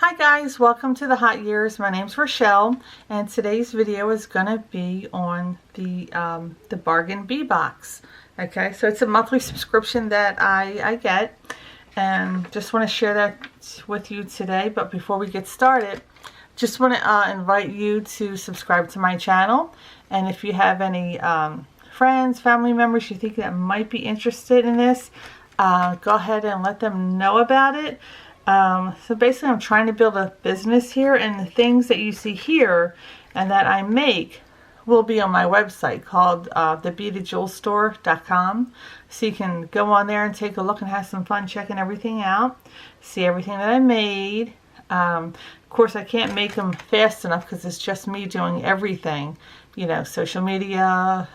Hi guys, welcome to the Hot Years. My name's Rochelle, and today's video is gonna be on the bargain Bead Box. Okay, so it's a monthly subscription that I get, and just want to share that with you today. But before we get started, just want to invite you to subscribe to my channel, and if you have any friends, family members you think that might be interested in this, go ahead and let them know about it. So basically I'm trying to build a business here, and the things that you see here and that I make will be on my website called thebeadedjewelstore.com. So you can go on there and take a look and have some fun checking everything out, see everything that I made. Of course I can't make them fast enough because it's just me doing everything, you know, social media,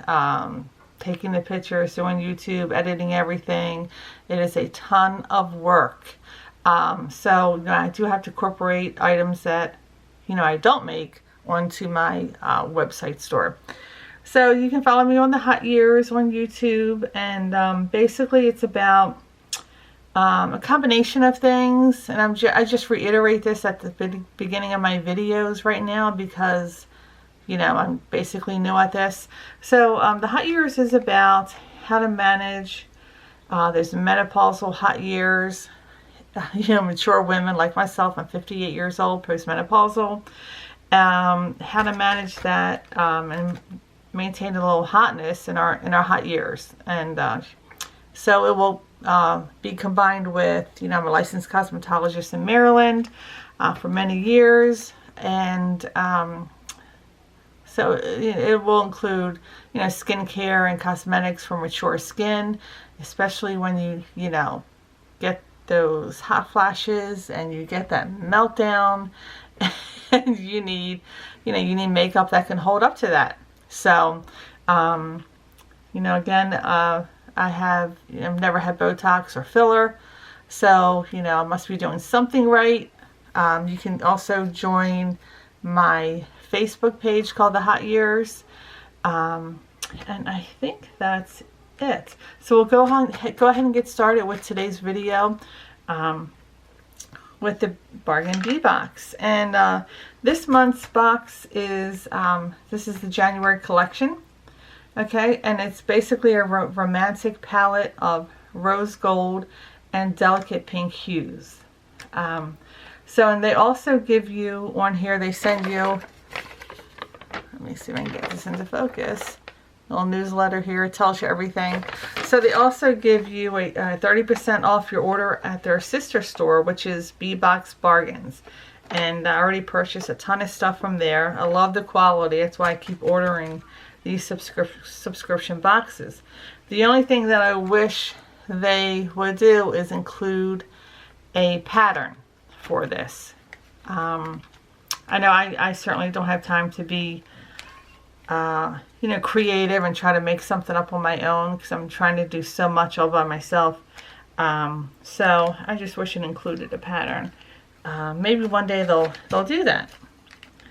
taking the pictures, doing YouTube, editing everything. It is a ton of work. So you know, I do have to incorporate items that, you know, I don't make onto my website store. So you can follow me on the Hot Years on YouTube, and basically it's about a combination of things. And I just reiterate this at the beginning of my videos right now because, you know, I'm basically new at this. So the Hot Years is about how to manage. There's menopausal hot years. You know, mature women like myself. I'm 58 years old, postmenopausal. How to manage that and maintain a little hotness in our hot years. And so it will be combined with, you know, I'm a licensed cosmetologist in Maryland for many years, and so it will include, you know, skincare and cosmetics for mature skin, especially when you know, get those hot flashes and you get that meltdown and you need makeup that can hold up to that. So you know, again, I've never had Botox or filler, so you know, I must be doing something right. You can also join my Facebook page called The Hot Years, and I think that's it. So we'll go ahead and get started with today's video with the bargain Bead Box. And this month's box is this is the January collection. Okay, and it's basically a romantic palette of rose gold and delicate pink hues. So, and they also give you on here, they send you, let me see if I can get this into focus, little newsletter here. It tells you everything. So they also give you a 30% off your order at their sister store, which is Bead Box Bargains. And I already purchased a ton of stuff from there. I love the quality. That's why I keep ordering these subscription boxes. The only thing that I wish they would do is include a pattern for this. I know I certainly don't have time to be you know, creative and try to make something up on my own because I'm trying to do so much all by myself. So I just wish it included a pattern. Maybe one day they'll do that.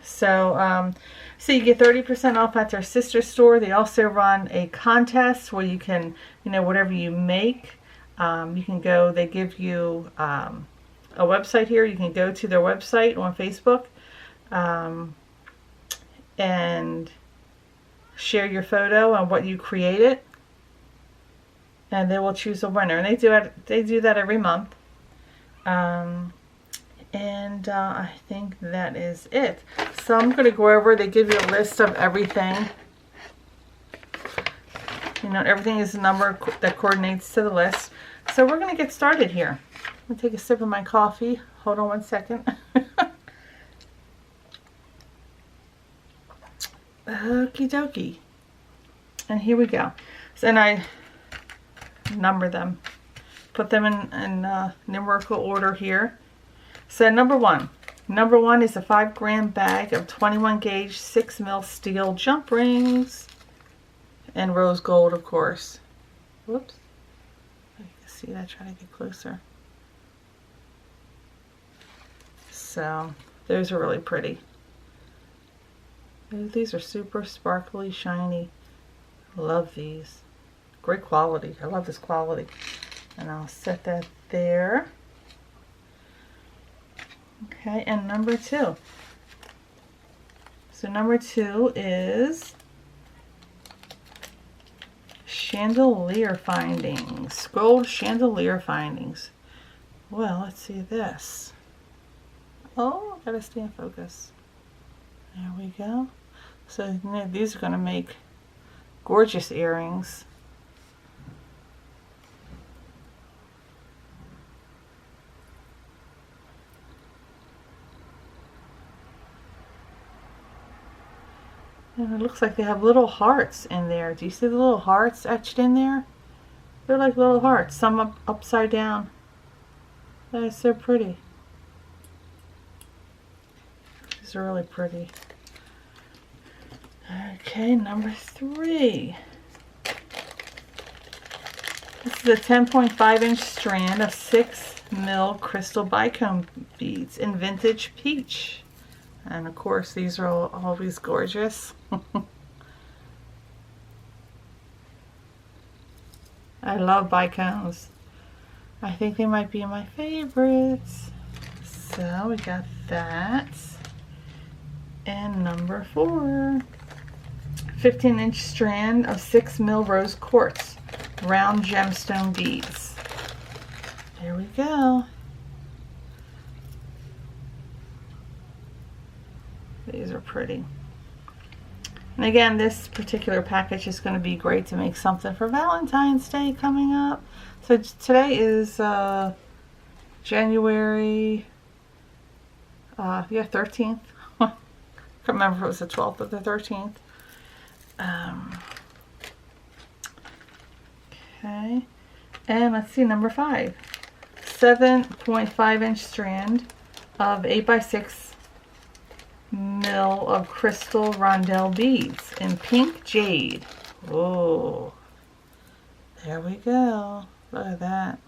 So so you get 30% off at their sister store. They also run a contest where you can, you know, whatever you make, you can go. They give you a website here. You can go to their website on Facebook and share your photo on what you created, and they will choose a winner. And they do that every month. And I think that is it. So I'm going to go over. They give you a list of everything. You know, everything is a number that coordinates to the list. So we're going to get started here. I'm going to take a sip of my coffee. Hold on one second. Okie dokie. And here we go. So, and I number them. Put them in numerical order here. So number one is a 5-gram bag of 21 gauge 6mm steel jump rings. And rose gold, of course. Whoops. You can see that. Try to get closer. So those are really pretty. These are super sparkly, shiny. Love these. Great quality. I love this quality. And I'll set that there. Okay, and number 2. So number 2 is Chandelier Findings. Gold Chandelier Findings. Well, let's see this. Oh, gotta stay in focus. There we go. So these are going to make gorgeous earrings. And it looks like they have little hearts in there. Do you see the little hearts etched in there? They're like little hearts, some upside down. That is so pretty. These are really pretty. Okay, number 3. This is a 10.5 inch strand of 6 mil crystal bicone beads in vintage peach. And of course, these are always gorgeous. I love bicones. I think they might be my favorites. So we got that. And number 4. 15 inch strand of 6 mil rose quartz round gemstone beads. There we go. These are pretty. And again, this particular package is going to be great to make something for Valentine's Day coming up. So today is January 13th. I can't remember if it was the 12th or the 13th. Okay, and let's see, number 5. 7.5 inch strand of 8x6 mil of crystal Rondelle beads in pink jade. Oh, there we go. Look at that.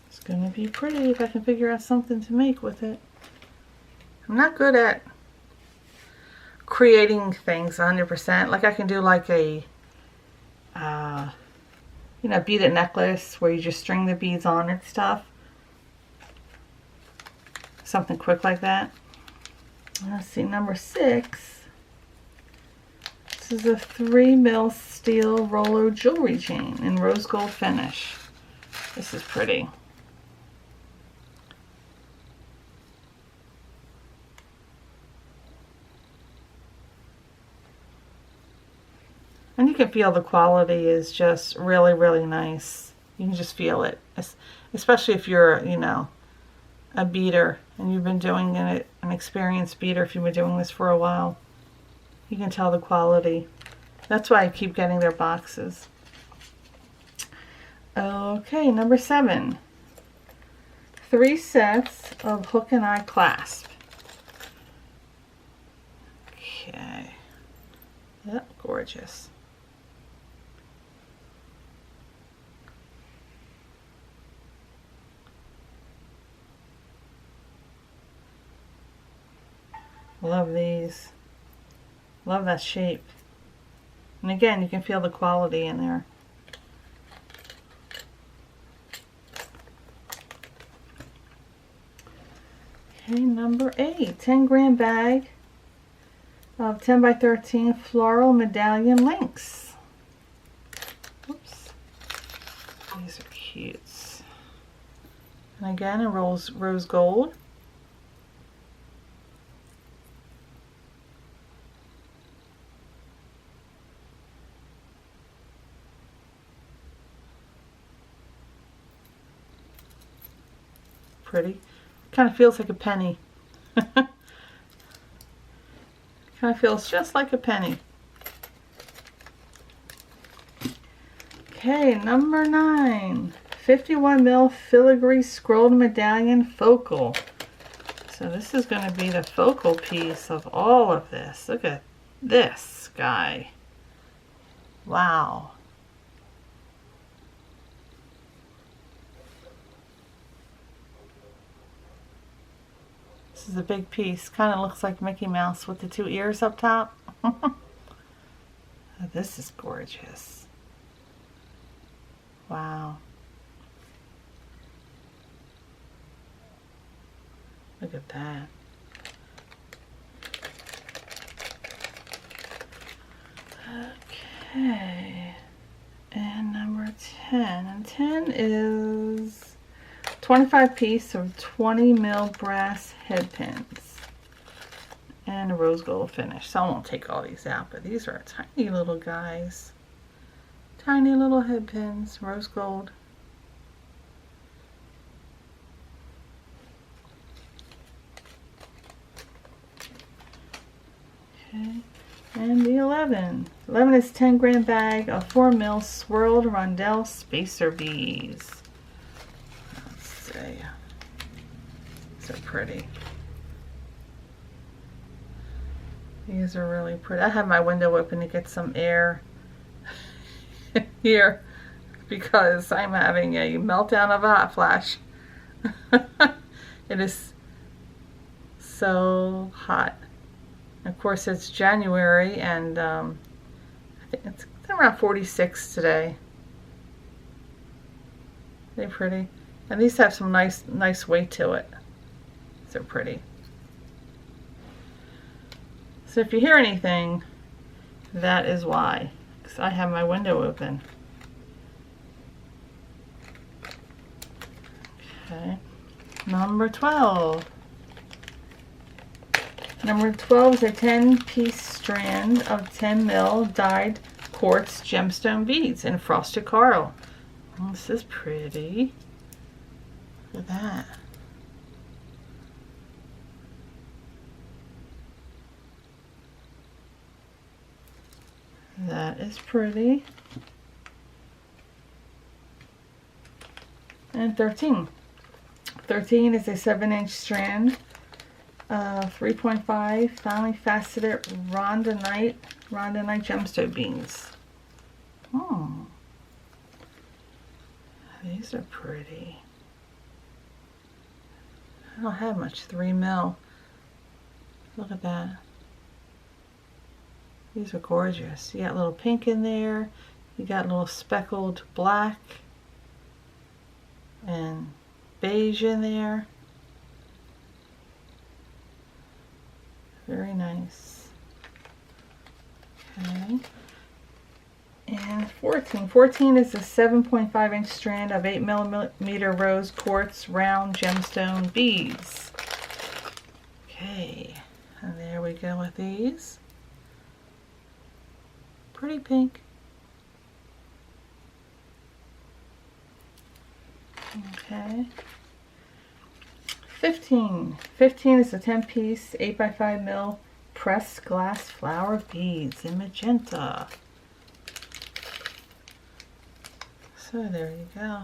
It's gonna be pretty if I can figure out something to make with it. I'm not good at creating things 100%. Like I can do like a beaded necklace where you just string the beads on and stuff. Something quick like that. Let's see, number 6. This is a 3 mil steel Rollo jewelry chain in rose gold finish. This is pretty. And you can feel the quality is just really, really nice. You can just feel it, especially if you're, a beader and you've been doing it, an experienced beader. If you've been doing this for a while, you can tell the quality. That's why I keep getting their boxes. Okay, number 7. 3 sets of hook and eye clasp. Okay. Yep, gorgeous. Love these. Love that shape. And again, you can feel the quality in there. Okay, number 8. 10 gram bag of 10 by 13 floral medallion links. Oops. These are cute. And again, a rose gold. Pretty. Kind of feels like a penny. Kind of feels just like a penny. Okay, number 9. 51 mil filigree scrolled medallion focal. So this is going to be the focal piece of all of this. Look at this guy. Wow. This is a big piece. Kind of looks like Mickey Mouse with the 2 ears up top. Oh, this is gorgeous. Wow. Look at that. Okay. And number 10. And 10 is 25 piece of 20 mil brass headpins. And a rose gold finish. So I won't take all these out, but these are tiny little guys. Tiny little headpins, rose gold. Okay. And the 11. 11 is 10 gram bag of 4 mil swirled Rondelle spacer beads. Let's see. These are pretty. These are really pretty. I have my window open to get some air here because I'm having a meltdown of a hot flash. It is so hot. Of course, it's January, and I think it's around 46 today. They're pretty, and these have some nice weight to it. They're pretty. So if you hear anything, that is why, because I have my window open. Okay, number 12. Number 12 is a 10-piece strand of 10 mil dyed quartz gemstone beads in frosted coral. Oh, this is pretty. Look at that. That is pretty. And 13. 13 is a 7-inch strand. 3.5 finely faceted rondellite gemstone beads. Oh, these are pretty. I don't have much 3 mil. Look at that. These are gorgeous. You got a little pink in there. You got a little speckled black and beige in there. Very nice. Okay. And 14. 14 is a 7.5 inch strand of 8 millimeter rose quartz round gemstone beads. Okay. And there we go with these. Pretty pink. Okay. 15. 15 is a 10-piece 8x5 mil pressed glass flower beads in magenta. So there you go.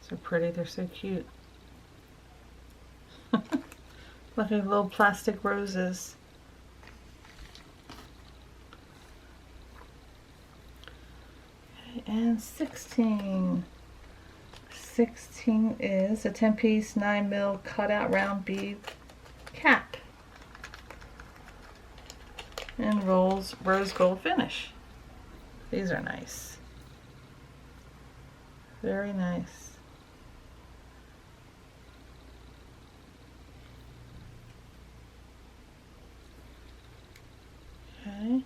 So pretty, they're so cute. Look at little plastic roses. And 16. 16 is a 10-piece 9 mil cutout round bead cap. And rose gold finish. These are nice. Very nice. Okay.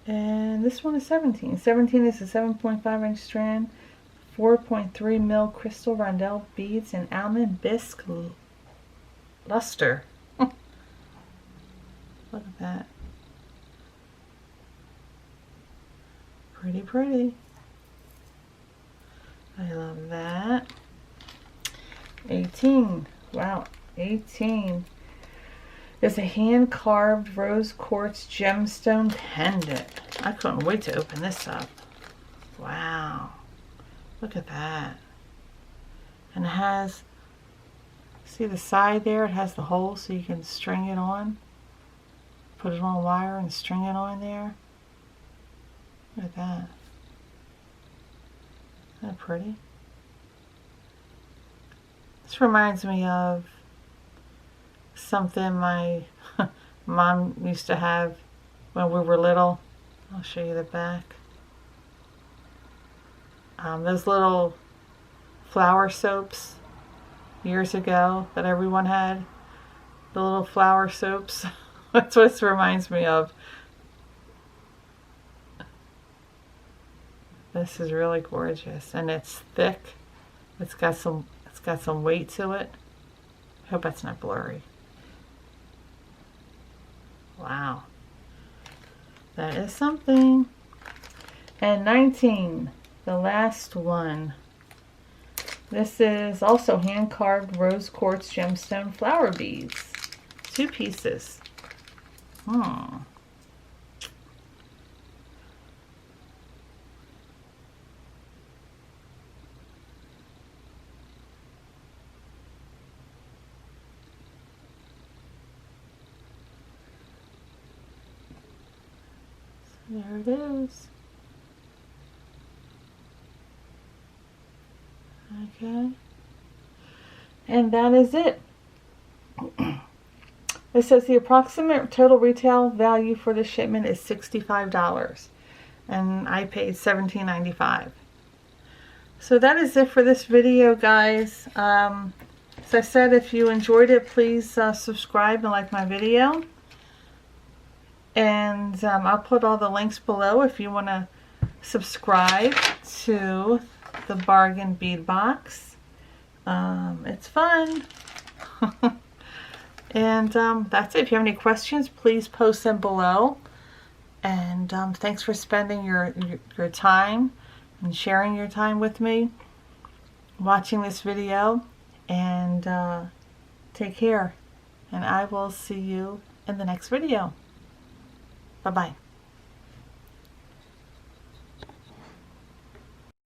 And this one is 17. 17 is a 7.5 inch strand, 4.3 mil crystal Rondelle beads in almond bisque luster. Look at that. Pretty, pretty. I love that. 18. Wow, 18. It's a hand-carved rose quartz gemstone pendant. I couldn't wait to open this up. Wow. Look at that. And it has See the side there? It has the hole so you can string it on. Put it on wire and string it on there. Look at that. Isn't that pretty? This reminds me of something my mom used to have when we were little. I'll show you the back. Those little flower soaps years ago that everyone had. The little flower soaps. That's what this reminds me of. This is really gorgeous, and it's thick. It's got some weight to it. I hope that's not blurry. Wow. That is something. And 19, the last one. This is also hand-carved rose quartz gemstone flower beads. 2 pieces. There it is. Okay. And that is it. It says the approximate total retail value for the shipment is $65. And I paid $17.95. So that is it for this video, guys. As I said, if you enjoyed it, please subscribe and like my video. And I'll put all the links below if you want to subscribe to the bargain bead box. It's fun. And that's it. If you have any questions, please post them below. And thanks for spending your time and sharing your time with me, watching this video. And take care. And I will see you in the next video. Bye-bye.